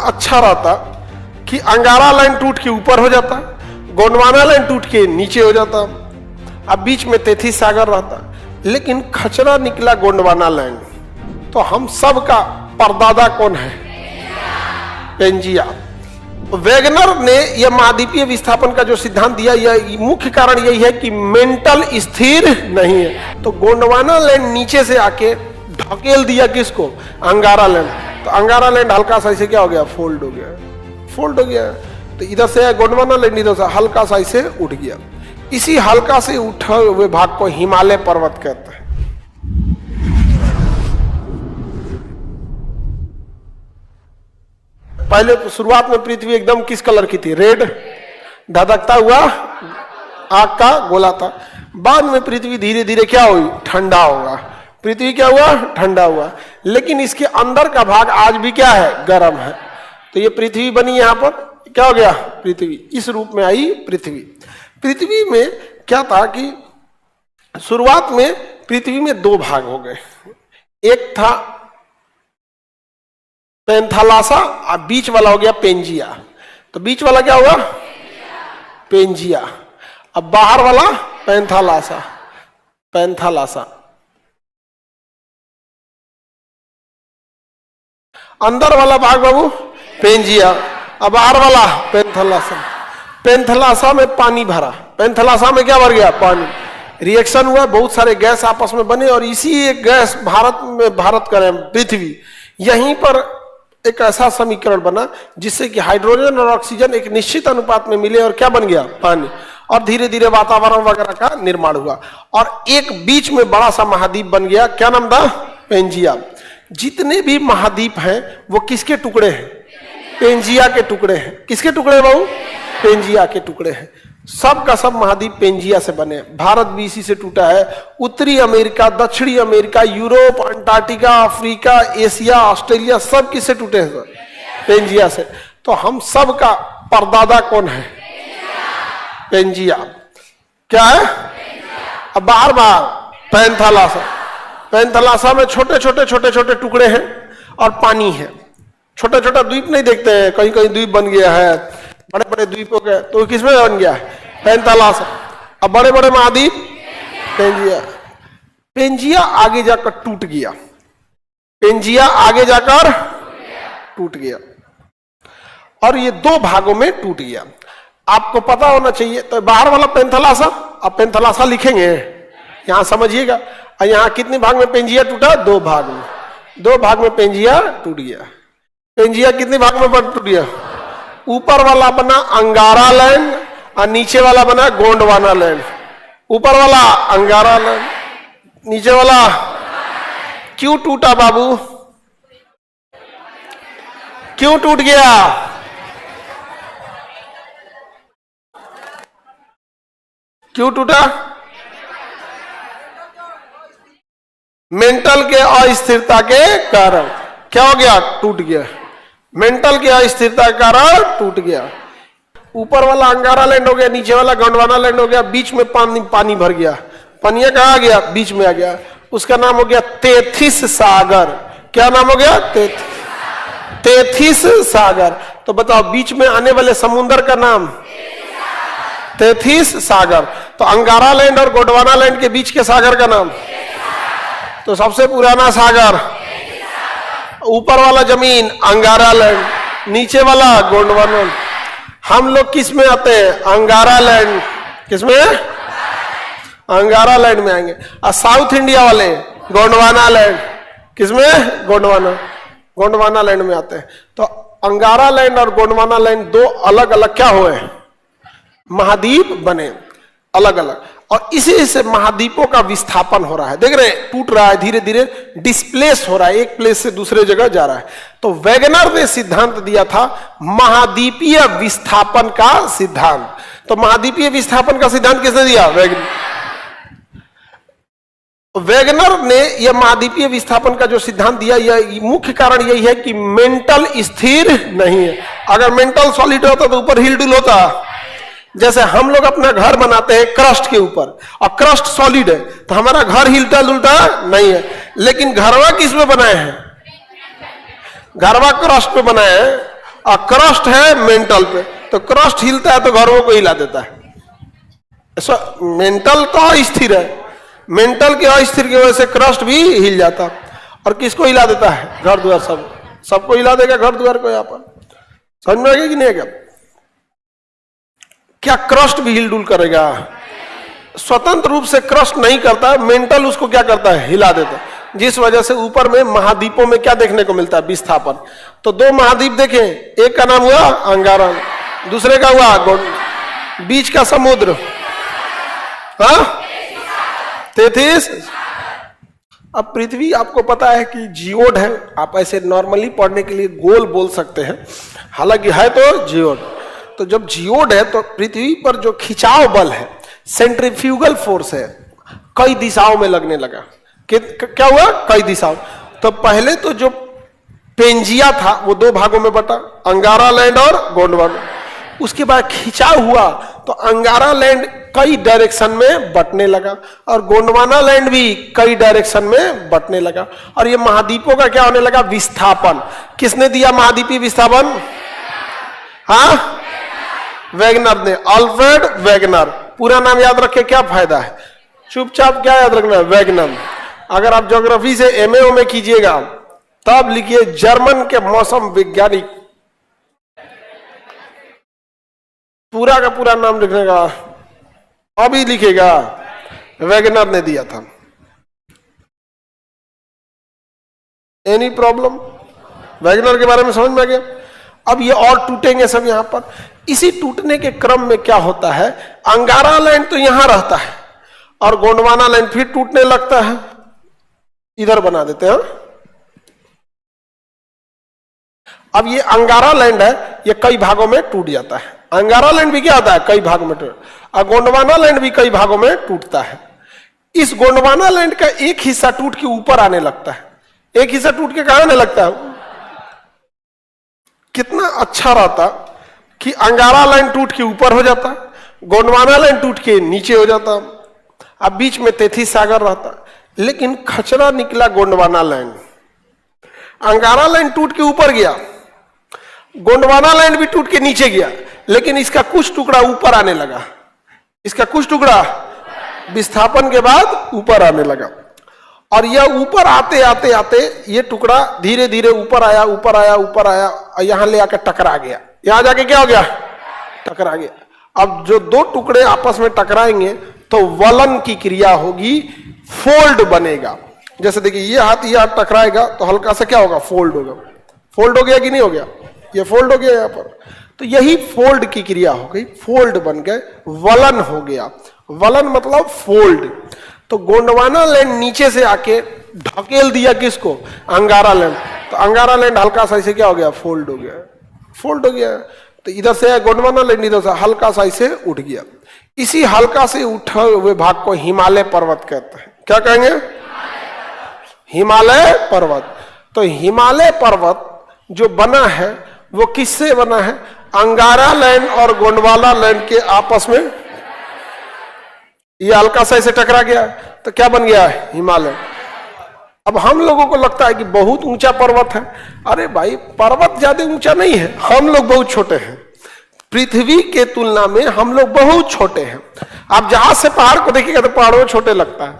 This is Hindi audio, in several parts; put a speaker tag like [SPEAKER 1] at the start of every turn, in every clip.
[SPEAKER 1] अच्छा रहता कि अंगारा लाइन टूट के ऊपर हो जाता, गोंडवाना लाइन टूट के नीचे हो जाता, अब बीच में तेथिस सागर रहता, लेकिन खचरा निकला गोंडवाना लाइन। तो हम सब का परदादा कौन है? पेंजिया। वेगनर ने यह महाद्वीपीय विस्थापन का जो सिद्धांत दिया, यह मुख्य कारण यही है कि मेंटल स्थिर नहीं है। तो गोंडवाना लैंड नीचे से आके ढकेल दिया किसको? अंगारा लैंड। तो अंगारा लैंड हल्का सा ऐसे क्या हो गया? फोल्ड हो गया, फोल्ड हो गया। तो इधर से गोंडवाना लैंड इधर से हल्का सा ऐसे उठ गया। इसी हल्का से उठे हुए भाग को हिमालय पर्वत कहते हैं। पहले तो शुरुआत में पृथ्वी एकदम किस कलर की थी? रेड, धधकता हुआ आग का गोला था। बाद में पृथ्वी धीरे धीरे क्या हुई? ठंडा होगा। पृथ्वी क्या हुआ? ठंडा हुआ। लेकिन इसके अंदर का भाग आज भी क्या है? गर्म है। तो ये पृथ्वी बनी, यहां पर क्या हो गया? पृथ्वी इस रूप में आई पृथ्वी। पृथ्वी में क्या था कि शुरुआत में पृथ्वी में दो भाग हो गए। एक था पेंथालासा और बीच वाला हो गया पेंजिया। तो बीच वाला क्या हुआ? पेंजिया। अब बाहर वाला पेंथालासा, पेंथालासा। अंदर वाला भाग बाबू पेंजिया, अब बाहर वाला पेंथालासा। पेंथालासा में पानी भरा, पेंथालासा में क्या भर गया? पानी। रिएक्शन हुआ, बहुत सारे गैस आपस में बने और इसी एक गैस भारत करें पृथ्वी, यहीं पर एक ऐसा समीकरण बना जिससे कि हाइड्रोजन और ऑक्सीजन एक निश्चित अनुपात में मिले और क्या बन गया? पानी। और धीरे धीरे वातावरण वगैरह का निर्माण हुआ और एक बीच में बड़ा सा महाद्वीप बन गया। क्या नाम था? पेंजिया। जितने भी महाद्वीप हैं वो किसके टुकड़े हैं? पेंजिया के टुकड़े हैं। किसके टुकड़े बाबू? पेंजिया के टुकड़े हैं। सब का सब महाद्वीप पेंजिया से बने। भारत भी इसी से टूटा है। उत्तरी अमेरिका, दक्षिणी America, Europe, Antarctica, Africa, Asia, Australia, सब किससे टूटे हैं? पेंजिया से। तो हम सब का परदादा कौन है? पेंजिया। क्या है? अब बाहर बाहर पेंथालासा। पेंथालासा में छोटे छोटे छोटे छोटे टुकड़े हैं और पानी है। छोटा छोटा द्वीप नहीं देखते हैं, कहीं कहीं द्वीप बन गया है, बड़े बड़े द्वीप हो गए। तो किसमें बन गया? पेंथालासा। अब बड़े बड़े महाद्वीप पेंजिया। पेंजिया आगे जाकर टूट गया। पेंजिया आगे जाकर टूट गया और ये दो भागों में टूट गया। आपको पता होना चाहिए। तो बाहर वाला पेंथालासा, अब पेंथालासा लिखेंगे, यहां समझिएगा। और यहां कितने भाग में पेंजिया टूटा? दो भाग में। दो भाग में पेंजिया टूट गया। पेंजिया कितने भाग में टूट गया? ऊपर वाला बना अंगारा लैंड और नीचे वाला बना गोंडवाना लैंड। ऊपर वाला अंगारा लैंड, नीचे वाला। क्यों टूटा बाबू? क्यों टूट गया? क्यों टूटा? मेंटल के अस्थिरता के कारण। क्या हो गया? टूट गया। मेंटल की अस्थिरता के कारण टूट गया। ऊपर वाला अंगारा लैंड हो गया, नीचे वाला गोंडवाना लैंड हो गया, बीच में पानी भर गया। पानी कहाँ आ गया? बीच में आ गया। उसका नाम हो गया तेथिस सागर। क्या नाम हो गया? तेथिस सागर। तो बताओ बीच में आने वाले समुद्र का नाम? तेथिस सागर। तो अंगारा लैंड और गोंडवाना लैंड के बीच के सागर का नाम? तो सबसे पुराना सागर ऊपर वाला जमीन अंगारा लैंड, नीचे वाला गोंडवाना। हम लोग किस में आते हैं? अंगारा लैंड। किस में? अंगारा लैंड में आएंगे। और साउथ इंडिया वाले गोंडवाना लैंड। किस में? गोंडवाना लैंड में आते हैं। तो अंगारा लैंड और गोंडवाना लैंड दो अलग अलग क्या हुए? महाद्वीप बने अलग अलग। और इसी से महाद्वीपों का विस्थापन हो रहा है। देख रहे हैं, टूट रहा है, धीरे धीरे डिस्प्लेस हो रहा है, एक प्लेस से दूसरे जगह जा रहा है। तो वेगनर ने सिद्धांत दिया था महाद्वीपीय विस्थापन का सिद्धांत। तो महाद्वीपीय विस्थापन का सिद्धांत किसने दिया? वेगनर ने यह महाद्वीपीय विस्थापन का जो सिद्धांत दिया, यह मुख्य कारण यही है कि मेंटल स्थिर नहीं है। अगर मेंटल सॉलिड होता तो ऊपर हिल डुल होता। जैसे हम लोग अपना घर बनाते हैं क्रस्ट के ऊपर और क्रस्ट सॉलिड है तो हमारा घर हिलता डुलता नहीं है। लेकिन घरवा किस में बनाए हैं? घरवा क्रस्ट पे बनाए हैं और क्रस्ट है मेंटल पे, तो क्रस्ट हिलता है तो घरों को हिला देता है। मेंटल तो अस्थिर है, मेंटल के अस्थिर की वजह से क्रस्ट भी हिल जाता। और किसको हिला देता है? घर द्वार, सबको हिला देगा घर द्वार को। यहाँ पर समझ में आएगा कि नहीं आएगा? क्या क्रस्ट भी हिलडुल करेगा? स्वतंत्र रूप से क्रस्ट नहीं करता है, मेंटल उसको क्या करता है? हिला देता है। जिस वजह से ऊपर में महाद्वीपों में क्या देखने को मिलता है? विस्थापन। तो दो महाद्वीप देखें, एक का नाम हुआ अंगारा, दूसरे का हुआ बीच का समुद्र, हाँ, तेथिस। अब पृथ्वी आपको पता है कि जियोड है, आप ऐसे नॉर्मली पढ़ने के लिए गोल बोल सकते हैं, हालांकि है तो जियोड। तो जब जियोड है तो पृथ्वी पर जो खिंचाव बल है, सेंट्रीफ्यूगल फोर्स है, कई दिशाओं में लगने लगा। क्या हुआ? कई दिशाओं। तो पहले तो जो पेंजिया था वो दो भागों में बटा, अंगारा लैंड और गोंडवाना। उसके बाद खिंचाव हुआ तो अंगारा लैंड कई डायरेक्शन में बटने लगा और गोंडवाना लैंड भी कई डायरेक्शन में बटने लगा। और ये महाद्वीपों का क्या होने लगा? विस्थापन। किसने दिया महाद्वीपीय विस्थापन? हाँ, वेगनर ने, अल्फ्रेड वेगनर। पूरा नाम याद रखे, क्या फायदा है? चुपचाप क्या याद रखना है? वेगनर। अगर आप ज्योग्राफी से एमए में कीजिएगा तब लिखिए जर्मन के मौसम वैज्ञानिक, पूरा का पूरा नाम लिखने का, अभी लिखेगा वेगनर ने दिया था। Any problem? वेगनर के बारे में समझ में आ गया? अब ये और टूटेंगे सब यहां पर। इसी टूटने के क्रम में क्या होता है? अंगारा लैंड तो यहां रहता है और गोंडवाना लैंड फिर टूटने लगता है, इधर बना देते हैं। अब ये अंगारा लैंड है, ये कई भागों में टूट जाता है। अंगारा लैंड भी क्या होता है? कई भागों में टूट, और गोंडवाना लैंड भी कई भागों में टूटता है। इस गोंडवाना लैंड का एक हिस्सा टूट के ऊपर आने लगता है, एक हिस्सा टूट के कहां आने लगता है? कितना अच्छा रहता कि अंगारा लैंड टूट के ऊपर हो जाता, गोंडवाना लैंड टूट के नीचे हो जाता, अब बीच में तेथिस सागर रहता। लेकिन खचरा निकला गोंडवाना लैंड। अंगारा लैंड टूट के ऊपर गया, गोंडवाना लैंड भी टूट के नीचे गया, लेकिन इसका कुछ टुकड़ा ऊपर आने लगा, इसका कुछ टुकड़ा विस्थापन के बाद ऊपर आने लगा। और यह ऊपर आते आते आते ये टुकड़ा धीरे धीरे ऊपर आया, ऊपर आया, ऊपर आया, और यहां ले आकर टकरा गया। यहां जाके क्या हो गया? टकरा गया। अब जो दो टुकड़े आपस में टकराएंगे तो वलन की क्रिया होगी, फोल्ड बनेगा। जैसे देखिए ये हाथ टकराएगा तो हल्का सा क्या होगा? फोल्ड होगा। फोल्ड हो गया कि नहीं हो गया? ये फोल्ड हो गया यहाँ पर। तो यही फोल्ड की क्रिया हो गई, फोल्ड बन गए, वलन हो गया। वलन मतलब फोल्ड। तो गोंडवाना लैंड नीचे से आके ढकेल दिया किसको? अंगारा लैंड। तो अंगारा लैंड हल्का सा इसे क्या हो गया? फोल्ड हो गया, फोल्ड हो गया। तो इधर से गोंडवाना लैंड इधर से हल्का सा इसे उठ गया। इसी हल्का से उठे हुए भाग को हिमालय पर्वत कहते हैं। क्या कहेंगे? हिमालय पर्वत। तो हिमालय पर्वत जो बना है वो किससे बना है? अंगारा लैंड और गोंडवाना लैंड के आपस में ये हल्का सा इसे टकरा गया तो क्या बन गया? हिमालय। अब हम लोगों को लगता है कि बहुत ऊंचा पर्वत है। अरे भाई, पर्वत ज्यादा ऊंचा नहीं है, हम लोग बहुत छोटे हैं। पृथ्वी के तुलना में हम लोग बहुत छोटे हैं। आप जहाज से पहाड़ को देखिएगा तो पहाड़ों में छोटे लगता है,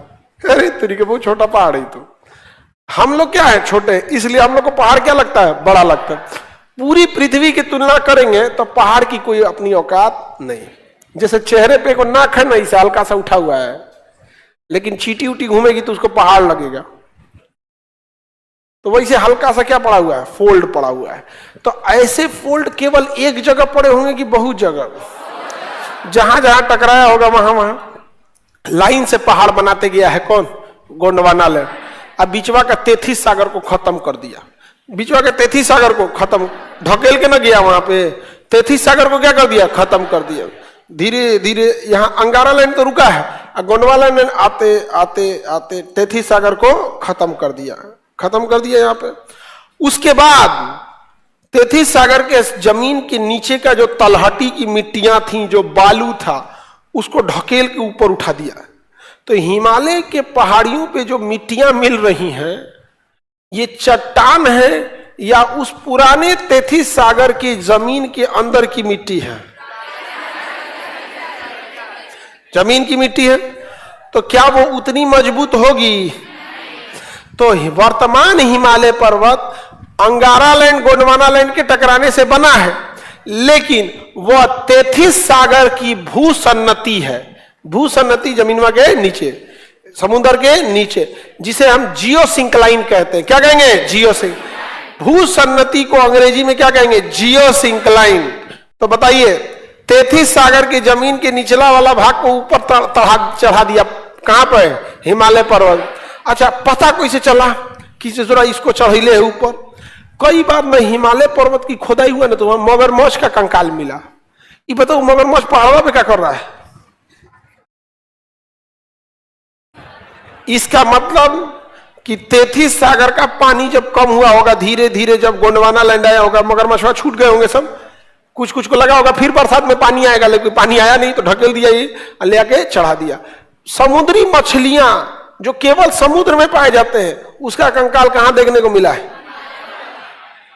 [SPEAKER 1] अरे तरीके बहुत छोटा पहाड़ है। तो हम लोग क्या है? छोटे, इसलिए हम लोग को पहाड़ क्या लगता है? बड़ा लगता है। पूरी पृथ्वी की तुलना करेंगे तो पहाड़ की कोई अपनी औकात नहीं। जैसे चेहरे पे को नाक है ना, इसे हल्का सा उठा हुआ है, लेकिन चीटी उटी घूमेगी तो उसको पहाड़ लगेगा। तो वैसे हल्का सा क्या पड़ा हुआ है? फोल्ड पड़ा हुआ है। तो ऐसे फोल्ड केवल एक जगह पड़े होंगे कि बहुत जगह? जहां जहां टकराया होगा वहां वहां लाइन से पहाड़ बनाते गया है। कौन? गोंडवाना लैंड। अब बीचवा का तेथिस सागर को खत्म कर दिया। बीचवा के तेथिस सागर को खत्म, ढकेल के ना गया वहां पे, तेथिस सागर को क्या कर दिया? खत्म कर दिया। धीरे धीरे यहाँ अंगारा लैंड तो रुका है, गोंडवाना लैंड आते आते आते तेथिस सागर को खत्म कर दिया, खत्म कर दिया यहाँ पे। उसके बाद तेथिस सागर के जमीन के नीचे का जो तलहटी की मिट्टियां थी, जो बालू था, उसको ढकेल के ऊपर उठा दिया। तो हिमालय के पहाड़ियों पे जो मिट्टियां मिल रही हैं, ये चट्टान है या उस पुराने तेथिस सागर की जमीन के अंदर की मिट्टी है? जमीन की मिट्टी है। तो क्या वो उतनी मजबूत होगी? तो वर्तमान हिमालय पर्वत अंगारा लैंड गोंडवाना लैंड के टकराने से बना है, लेकिन वह तेथिस सागर की भूसन्नति है। भूसन्नति जमीन के नीचे, समुद्र के नीचे, जिसे हम जियोसिंक्लाइन कहते हैं। क्या कहेंगे? जियोसिंक। भूसन्नति को अंग्रेजी में क्या कहेंगे? जियोसिंक्लाइन। तो बताइए, तेथिस सागर की जमीन के निचला वाला भाग को ऊपर चढ़ा दिया, कहां पर? हिमालय पर्वत। अच्छा, पता कैसे चला कि जरा इसको चढ़ेले है ऊपर? कई बार में हिमालय पर्वत की खोदाई हुआ ना, तो वहां मगरमच्छ का कंकाल मिला। ये बताओ, मगरमच्छ पहाड़ों पे क्या कर रहा है? इसका मतलब कि तेथिस सागर का पानी जब कम हुआ होगा, धीरे धीरे जब गोंडवाना लैंड आया होगा, मगरमच्छ छूट गए होंगे सब, कुछ कुछ को लगा होगा फिर बरसात में पानी आएगा, लेकिन पानी आया नहीं तो ढकेल दिया, ये ले आके चढ़ा दिया। समुद्री मछलियां जो केवल समुद्र में पाए जाते हैं, उसका कंकाल कहां देखने को मिला है?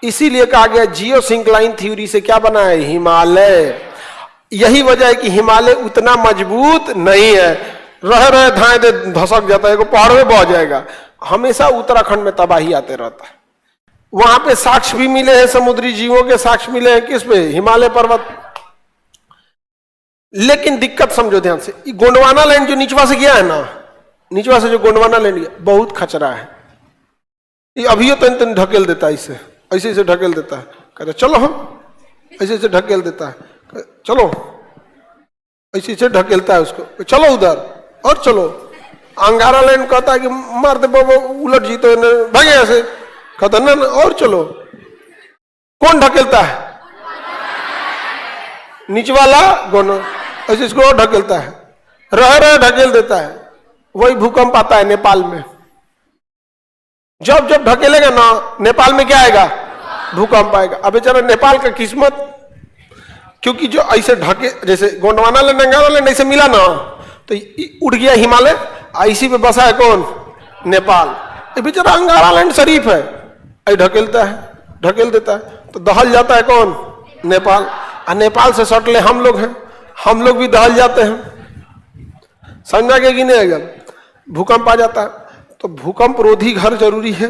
[SPEAKER 1] इसीलिए कहा गया जियोसिंक्लाइन थ्योरी से क्या बना है? हिमालय। यही वजह है कि हिमालय उतना मजबूत नहीं है, रह रहे धाए दे धसक जाता है, पहाड़ में बह जाएगा। हमेशा उत्तराखंड में तबाही आते रहता है। वहां पे साक्ष्य भी मिले हैं, समुद्री जीवों के साक्ष्य मिले हैं। किस पे? हिमालय पर्वत। लेकिन दिक्कत समझो ध्यान से, गोंडवाना लैंड जो निचवा से गया है ना, निचवा से जो गोंडवाना लैंड गया, बहुत खचरा है। ये अभी तो तन ढकेल देता है, इसे ऐसे ऐसे ढकेल देता है, कहता चलो हम ऐसे ऐसे ढकेल देता है, चलो ऐसे ऐसे ढकेलता है उसको, चलो उधर और चलो। अंगारा लैंड कहता है कि मार दे बाबा, उलट जी तो भागे ऐसे, कहता ना और चलो। कौन ढकेलता है? निचवाला गोनो, ऐसे इसको और ढकेलता है, रह रहे ढकेल देता है। वही भूकंप आता है नेपाल में। जब जब ढकेलेगा ना, नेपाल में क्या आएगा? भूकंप आएगा। अब बेचारा नेपाल का किस्मत, क्योंकि जो ऐसे ढके, जैसे गोंडवाना लैंड अंगारा लैंड ऐसे मिला ना, तो उड़ गया हिमालय, इसी पे बसा है कौन? नेपाल। बेचारा अंगारा लैंड शरीफ है, ऐ ढकेलता है, ढकेल देता है, तो दहल जाता है कौन? नेपाल। और नेपाल से सटले हम लोग हैं, हम लोग भी दहल जाते हैं। समझा के कि नहीं? अगर भूकंप आ जाता है तो भूकंप रोधी घर जरूरी है।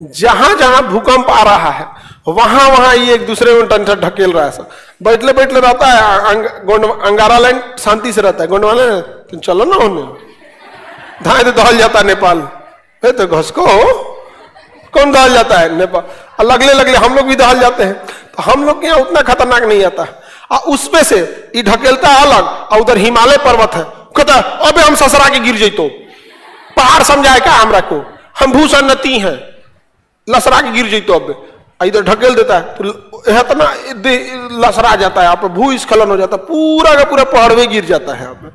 [SPEAKER 1] जहां जहां भूकंप आ रहा है वहां वहां ये एक दूसरे में टंटर ढकेल रहा है। सब बैठले बैठले रहता है, अंगारा लैंड शांति से रहता है, गोंडवाना तो चलो ना उन्हें धाए तो दहल जाता है नेपाल। तो घसको कौन दहल जाता है? नेपाल। लगले लगले हम लोग भी दहल जाते हैं। तो हम लोग के यहाँ उतना खतरनाक नहीं आता। और उसमें से ये ढकेलता है अलग, और उधर हिमालय पर्वत है, कहता है अबे हम ससरा के गिर जइतो, पहाड़ समझाए क्या हमरा को, हम भूसन्नति हैं, लसरा के गिर जइतो। अब इधर ढकेल देता है तो इतना लसरा जाता है, आप भूस्खलन हो जाता है, पूरा का पूरा पहाड़ में गिर जाता है। आप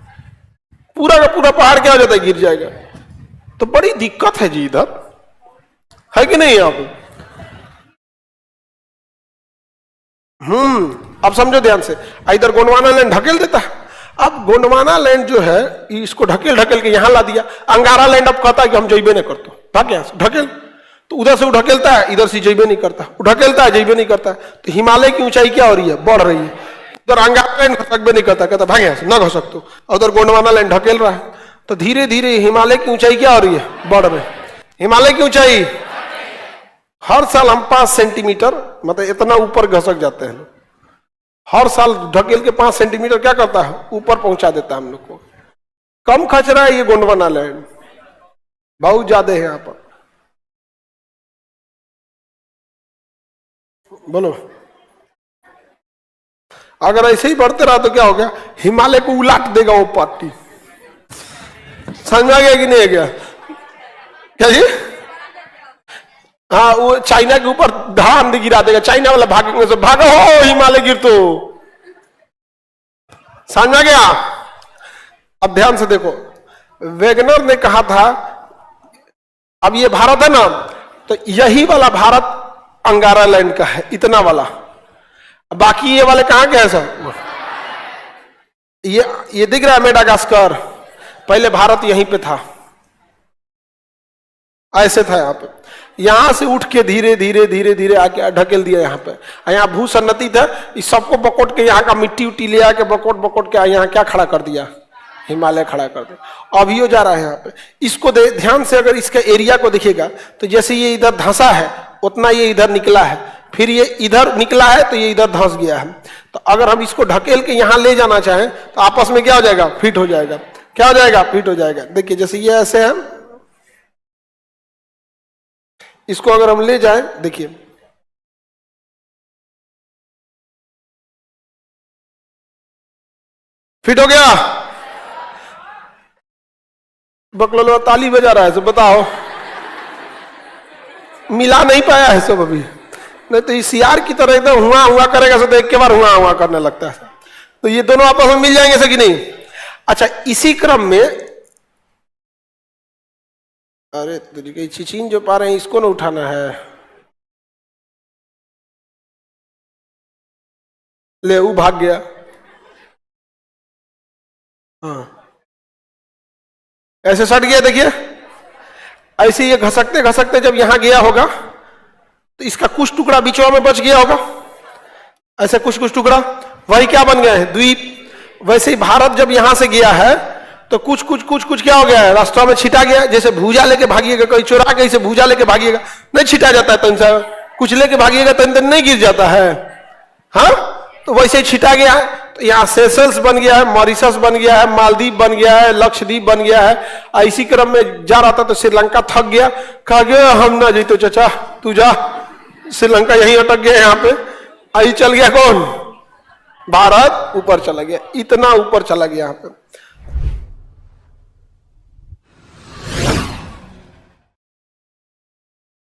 [SPEAKER 1] पूरा का पूरा पहाड़ क्या हो जाता है? गिर जाएगा। तो बड़ी दिक्कत है जी, इधर है कि नहीं? आप अब समझो ध्यान से, इधर गोंडवाना लैंड ढकेल देता है। अब गोंडवाना लैंड जो है, इसको ढकेल ढकेल के यहां ला दिया। अंगारा लैंड अब कहता है कि हम जइबे नहीं करते, भाग यहां से, ढकेल। तो उधर से वो ढकेलता है, इधर से जइबे नहीं करता, वो ढकेलता है, जइबे नहीं करता। तो हिमालय की ऊंचाई क्या हो रही है? बढ़ रही है। उधर अंगारा लैंड घसकबे नहीं करता, कहता भाग यहां से, ना घसक तो। उधर गोंडवाना लैंड ढकेल रहा है। तो धीरे धीरे हिमालय की ऊंचाई क्या हो रही है? बढ़ रही है। हिमालय की ऊंचाई हर साल हम 5 सेंटीमीटर, मतलब इतना ऊपर घसक जाते हैं। हर साल ढकेल के 5 सेंटीमीटर क्या करता है? ऊपर पहुंचा देता है हम लोग को। कम खचरा है ये गोंडवाना लैंड, बहुत ज्यादा है यहाँ पर। बोलो, अगर ऐसे ही बढ़ते रहा तो क्या हो गया? हिमालय को उलाट देगा वो पार्टी। समझ आ गया कि नहीं गया? क्या जी? हाँ, वो चाइना के ऊपर धान गिरा देगा, चाइना वाला भागेंगे से, भागो हो हिमालय गिर तो। समझ आ गया? अब ध्यान से देखो, वेगनर ने कहा था, अब ये भारत है ना, तो यही वाला भारत अंगारा लैंड का है, इतना वाला। बाकी ये वाले कहां के हैं सब? ये दिख रहा है मेडागास्कर, पहले भारत यहीं पे था, ऐसे था यहाँ पे। यहां से उठ के धीरे धीरे धीरे धीरे आके ढकेल दिया यहाँ पे। यहाँ भूसन्नति था, इस सबको बकोट के यहाँ का मिट्टी उट्टी ले आके बकोट बकोट के यहाँ क्या खड़ा कर दिया, हिमालय खड़ा कर दिया। अभियो जा रहा है यहाँ पे। इसको ध्यान से अगर इसके एरिया को देखिएगा तो जैसे ये इधर धंसा है उतना ये इधर निकला है, फिर ये इधर निकला है तो ये इधर धंस गया है। तो अगर हम इसको ढकेल के यहाँ ले जाना चाहें तो आपस में क्या हो जाएगा, फिट हो जाएगा। क्या हो जाएगा, फिट हो जाएगा। देखिए जैसे ये ऐसे है, इसको अगर हम ले जाएं, देखिए फिट हो गया। बकलोल ताली बजा रहा है सब, बताओ मिला नहीं पाया है सब अभी। नहीं तो सीआर की तरह एकदम हुआ हुआ करेगा सब, एक के बार हुआ हुआ करने लगता है। तो ये दोनों आपस में मिल जाएंगे कि नहीं। अच्छा इसी क्रम में, अरे तरीके चिचिन जो पा रहे हैं इसको ना उठाना है, ले वो भाग गया। हाँ ऐसे सट गया, देखिए ऐसे ये घसकते घसकते जब यहां गया होगा तो इसका कुछ टुकड़ा बीचवा में बच गया होगा, ऐसे कुछ कुछ टुकड़ा, वही क्या बन गए हैं, द्वीप। वैसे ही भारत जब यहां से गया है तो कुछ कुछ कुछ कुछ क्या हो गया है, रास्ता में छिटा गया। जैसे भूजा लेके भागिएगा, कोई चुरा के इसे भूजा लेके भागिएगा, नहीं छिटा जाता है तन सा, कुछ लेके भागिएगा तन तन नहीं गिर जाता है। हाँ तो वैसे ही छिटा गया है। तो यहाँ सेशल्स बन गया है, मॉरिशस बन गया है, मालदीव बन गया है, लक्षद्वीप बन गया है। इसी क्रम में जा रहा था तो श्रीलंका थक गया, कहा गया हम ना जीतो चाचा तू जा, श्रीलंका यहीं अटक गया यहाँ पे। आई चल गया कौन, भारत ऊपर चला गया, इतना ऊपर चला गया यहाँ पे।